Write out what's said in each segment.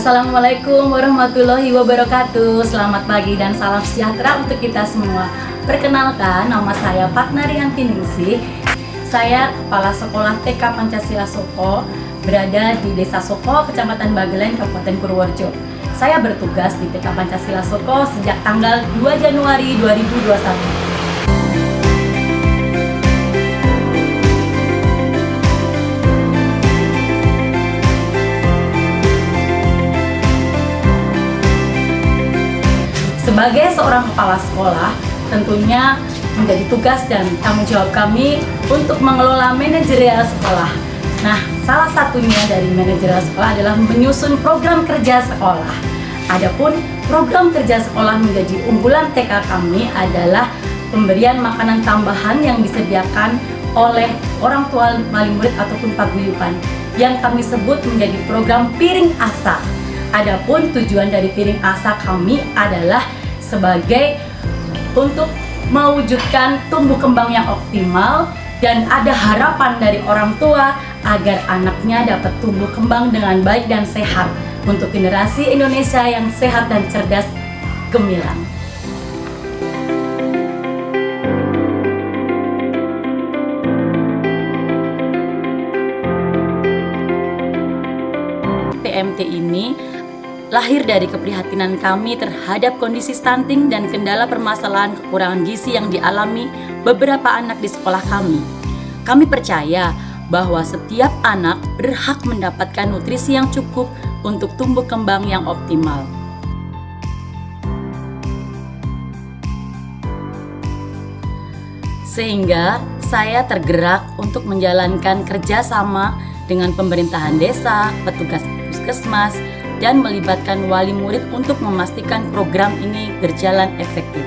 Assalamualaikum warahmatullahi wabarakatuh. Selamat pagi dan salam sejahtera untuk kita semua. Perkenalkan, nama saya Fatna Rianti Ningsih. Saya Kepala Sekolah TK Pancasila Soko, berada di Desa Soko, Kecamatan Bagelen, Kabupaten Purworejo. Saya bertugas di TK Pancasila Soko sejak tanggal 2 Januari 2021. Sebagai seorang kepala sekolah, tentunya menjadi tugas dan tanggung jawab kami untuk mengelola manajerial sekolah. Nah, salah satunya dari manajerial sekolah adalah menyusun program kerja sekolah. Adapun program kerja sekolah menjadi unggulan TK kami adalah pemberian makanan tambahan yang disediakan oleh orang tua wali murid ataupun paguyuban yang kami sebut menjadi program Piring Asa. Adapun tujuan dari Piring Asa kami adalah sebagai untuk mewujudkan tumbuh kembang yang optimal dan ada harapan dari orang tua agar anaknya dapat tumbuh kembang dengan baik dan sehat untuk generasi Indonesia yang sehat dan cerdas gemilang. PMT ini lahir dari keprihatinan kami terhadap kondisi stunting dan kendala permasalahan kekurangan gizi yang dialami beberapa anak di sekolah kami. Kami percaya bahwa setiap anak berhak mendapatkan nutrisi yang cukup untuk tumbuh kembang yang optimal. Sehingga saya tergerak untuk menjalankan kerjasama dengan pemerintahan desa, petugas puskesmas, dan melibatkan wali murid untuk memastikan program ini berjalan efektif.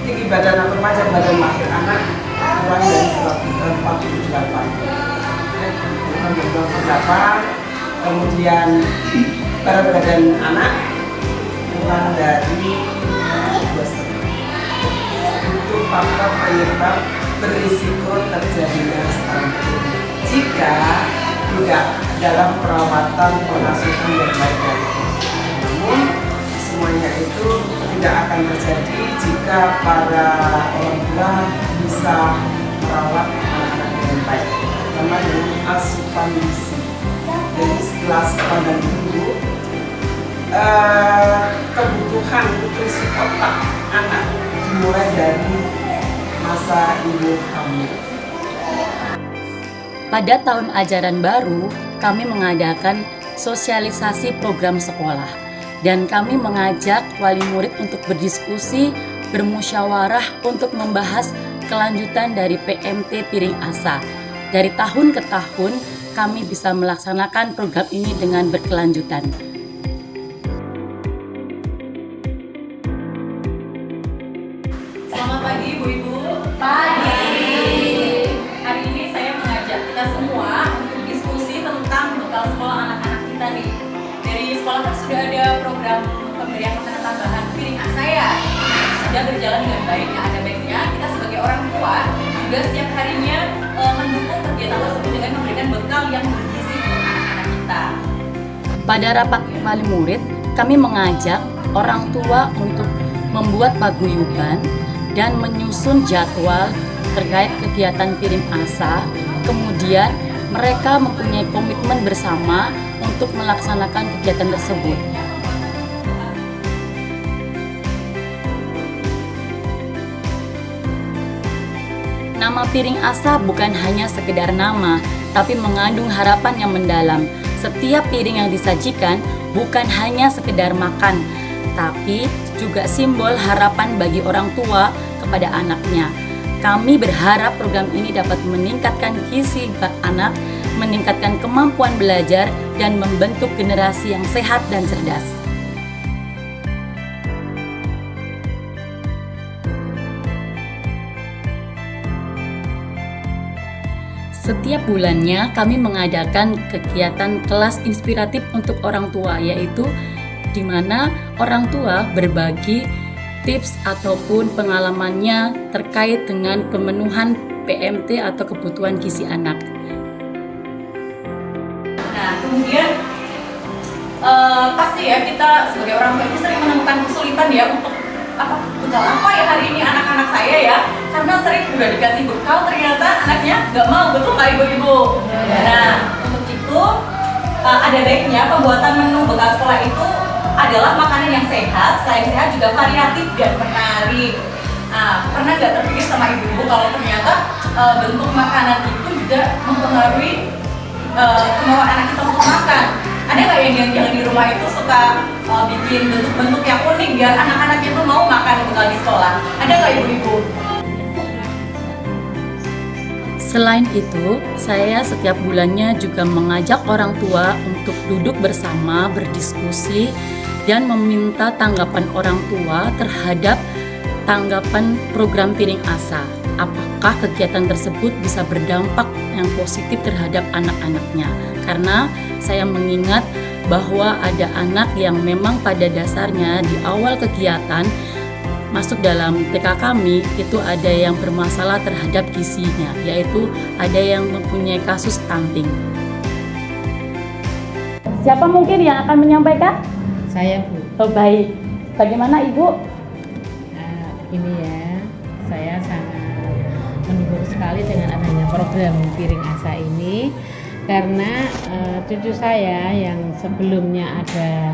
Tinggi badan atau remaja badan lahir anak kurang dari 148, kemudian berat badan anak kurang dari 2,5. Itu faktor penyebab berisiko terjadinya stunting jika tidak dalam perawatan pengasuhan yang baik. Namun semuanya itu tidak akan terjadi jika para orang tua bisa merawat anak-anak dengan baik, terutama dengan asupan gizi. Jadi setelah sepanjang minggu, kebutuhan nutrisi otak anak dimulai dari masa ibu hamil. Pada tahun ajaran baru, kami mengadakan sosialisasi program sekolah dan kami mengajak wali murid untuk berdiskusi, bermusyawarah untuk membahas kelanjutan dari PMT Piring Asa. Dari tahun ke tahun, kami bisa melaksanakan program ini dengan berkelanjutan. Selamat pagi Ibu-Ibu. Pagi. Hari ini saya mengajak kita semua untuk diskusi tentang bekal sekolah anak-anak kita nih. Dari sekolah kan sudah ada program pemberian makanan tambahan Piring Asa ya. Sudah berjalan dengan baik. Nah, ada baiknya kita sebagai orang tua juga setiap harinya mendukung kegiatan tersebut dengan memberikan bekal yang bergizi untuk anak-anak kita. Pada rapat wali murid, kami mengajak orang tua untuk membuat paguyuban dan menyusun jadwal terkait kegiatan Piring Asa. Kemudian mereka mempunyai komitmen bersama untuk melaksanakan kegiatan tersebut. Nama Piring Asa bukan hanya sekedar nama, tapi mengandung harapan yang mendalam. Setiap piring yang disajikan bukan hanya sekedar makan, tapi juga simbol harapan bagi orang tua kepada anaknya. Kami berharap program ini dapat meningkatkan gizi anak, meningkatkan kemampuan belajar, dan membentuk generasi yang sehat dan cerdas. Setiap bulannya kami mengadakan kegiatan kelas inspiratif untuk orang tua, yaitu di mana orang tua berbagi tips ataupun pengalamannya terkait dengan pemenuhan PMT atau kebutuhan gizi anak. kemudian pasti ya kita sebagai orang tua itu sering menemukan kesulitan ya untuk bekal apa ya hari ini anak-anak saya ya, karena sering udah dikasih bekal ternyata anaknya nggak mau, betul nggak ibu-ibu? Nah untuk itu ada baiknya pembuatan menu bekal sekolah itu adalah makanan yang sehat, selain sehat juga variatif dan menarik. Pernah nggak terpikir sama ibu-ibu kalau ternyata bentuk makanan itu juga mempengaruhi kemauan anak kita untuk makan? Ada nggak yang di rumah itu suka bikin bentuk-bentuk yang unik biar anak-anaknya itu mau makan bekal di sekolah? Ada nggak ibu-ibu? Selain itu, saya setiap bulannya juga mengajak orang tua untuk duduk bersama, berdiskusi, dan meminta tanggapan orang tua terhadap tanggapan program Piring Asa. Apakah kegiatan tersebut bisa berdampak yang positif terhadap anak-anaknya? Karena saya mengingat bahwa ada anak yang memang pada dasarnya di awal kegiatan masuk dalam TK kami itu ada yang bermasalah terhadap gizinya, yaitu ada yang mempunyai kasus stunting. Siapa mungkin yang akan menyampaikan? Saya, Bu. Oh baik, bagaimana Ibu? Ini ya, saya sangat mendukung sekali dengan adanya program Piring Asa ini, karena cucu saya yang sebelumnya ada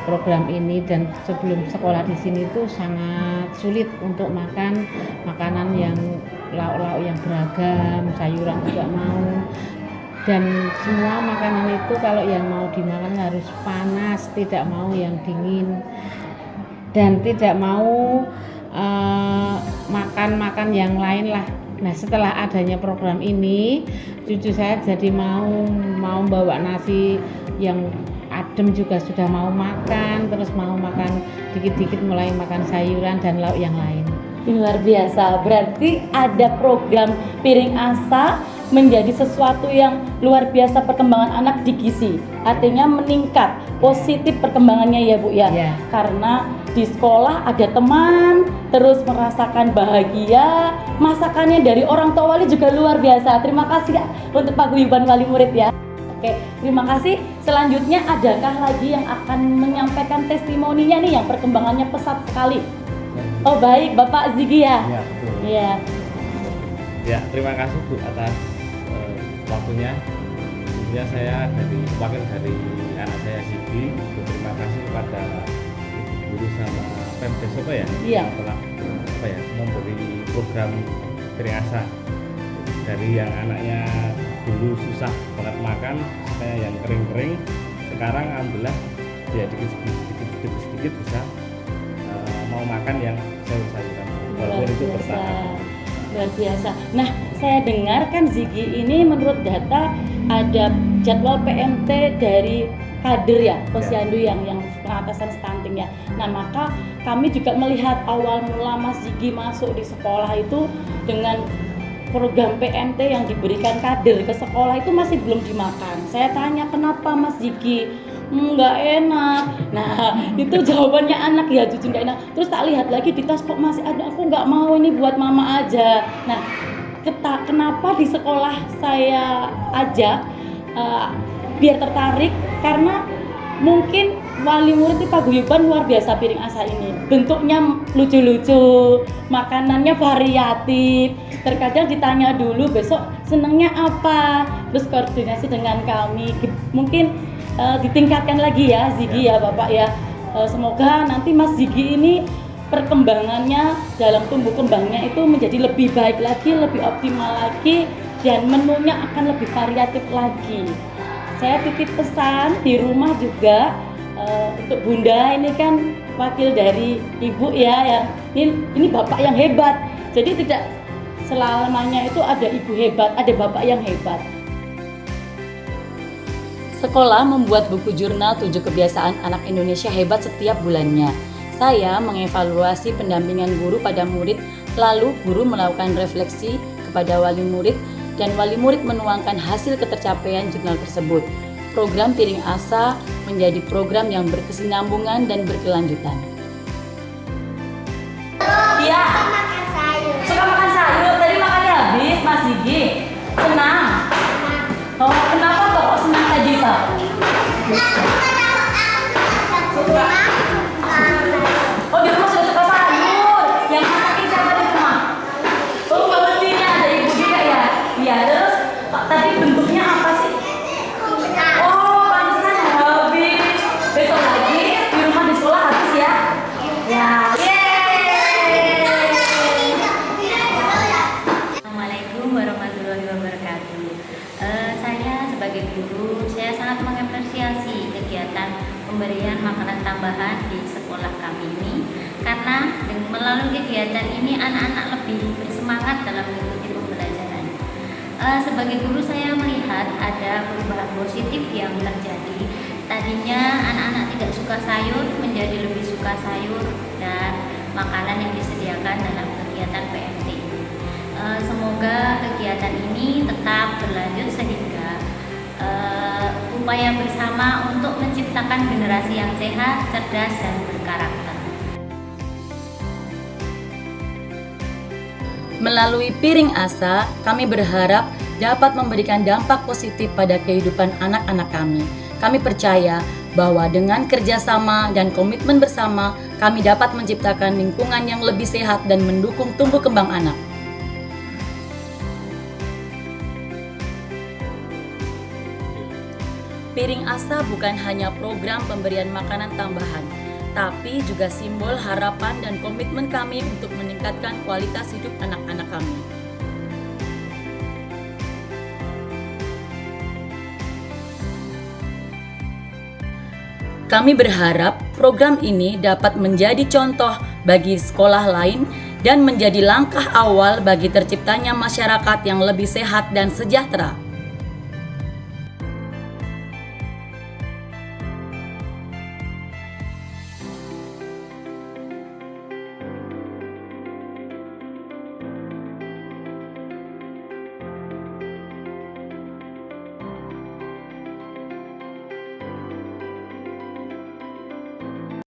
program ini dan sebelum sekolah di sini tuh sangat sulit untuk makan makanan yang lauk-lauk yang beragam, sayuran juga mau, dan semua makanan itu kalau yang mau dimakan harus panas, tidak mau yang dingin, dan tidak mau makan yang lain lah. Nah setelah adanya program ini, cucu saya jadi mau bawa nasi yang adem juga sudah mau makan, terus mau makan dikit-dikit mulai makan sayuran dan lauk yang lain. Luar biasa, berarti ada program Piring Asa menjadi sesuatu yang luar biasa perkembangan anak di gizi. Artinya meningkat, positif perkembangannya ya Bu ya. Ya. Karena di sekolah ada teman, terus merasakan bahagia, masakannya dari orang tua wali juga luar biasa. Terima kasih ya untuk paguyuban wali murid ya. Oke, terima kasih. Selanjutnya adakah lagi yang akan menyampaikan testimoninya nih yang perkembangannya pesat sekali? Oh baik, Bapak Ziggy ya? Ya, betul. Iya. Ya, terima kasih Bu atas waktunya. Tentunya saya wakil dari anak saya Ziggy, berterima kasih kepada Ibu Guru sama Pemdes ya, Iya. yang telah memberi program Piring Asa. Dari yang anaknya dulu susah banget makan, saya yang kering-kering, sekarang alhamdulillah ya sedikit bisa mau makan yang sayur-sayuran walaupun itu bertahap. Luar biasa. Nah, saya dengar kan Ziggy ini menurut data ada jadwal PMT dari kader ya, Posyandu yang pengatasan stunting ya. Nah, maka kami juga melihat awal mula Mas Ziggy masuk di sekolah itu dengan program PMT yang diberikan kader ke sekolah itu masih belum dimakan. Saya tanya kenapa Mas Ziggy? Nggak enak. Nah itu jawabannya anak ya, cucu nggak enak. Terus tak lihat lagi di tas kok masih ada, aku nggak mau, ini buat mama aja. Nah kenapa di sekolah saya ajak biar tertarik, karena mungkin wali murid di paguyuban luar biasa Piring Asa ini. Bentuknya lucu-lucu, makanannya variatif. Terkadang ditanya dulu besok senengnya apa, terus koordinasi dengan kami. Mungkin ditingkatkan lagi ya Ziggy ya Bapak ya. Semoga nanti Mas Ziggy ini perkembangannya dalam tumbuh kembangnya itu menjadi lebih baik lagi, lebih optimal lagi, dan menunya akan lebih variatif lagi. Saya titip pesan di rumah juga untuk Bunda, ini kan wakil dari Ibu ya, ini Bapak yang hebat. Jadi tidak selamanya itu ada Ibu hebat, ada Bapak yang hebat. Sekolah membuat buku jurnal 7 kebiasaan anak Indonesia hebat setiap bulannya. Saya mengevaluasi pendampingan guru pada murid, lalu guru melakukan refleksi kepada wali murid, dan wali murid menuangkan hasil ketercapaian jurnal tersebut. Program Piring Asa menjadi program yang berkesinambungan dan berkelanjutan. Iya. Suka makan sayur. Tadi makannya habis, Mas Ziggy. Senang. Oh, kenapa kok senang tadi Pak? warahmatullahi wabarakatuh. Saya sebagai guru, saya sangat mengapresiasi kegiatan pemberian makanan tambahan di sekolah kami ini, karena melalui kegiatan ini anak-anak lebih bersemangat dalam mengikuti pembelajaran. Sebagai guru, saya melihat ada perubahan positif yang terjadi. Tadinya anak-anak tidak suka sayur menjadi lebih suka sayur dan makanan yang disediakan dalam kegiatan PMT. Semoga kegiatan ini tetap berlanjut sehingga upaya bersama untuk menciptakan generasi yang sehat, cerdas, dan berkarakter. Melalui Piring Asa, kami berharap dapat memberikan dampak positif pada kehidupan anak-anak kami. Kami percaya bahwa dengan kerjasama dan komitmen bersama, kami dapat menciptakan lingkungan yang lebih sehat dan mendukung tumbuh kembang anak. Piring Asa bukan hanya program pemberian makanan tambahan, tapi juga simbol harapan dan komitmen kami untuk meningkatkan kualitas hidup anak-anak kami. Kami berharap program ini dapat menjadi contoh bagi sekolah lain dan menjadi langkah awal bagi terciptanya masyarakat yang lebih sehat dan sejahtera.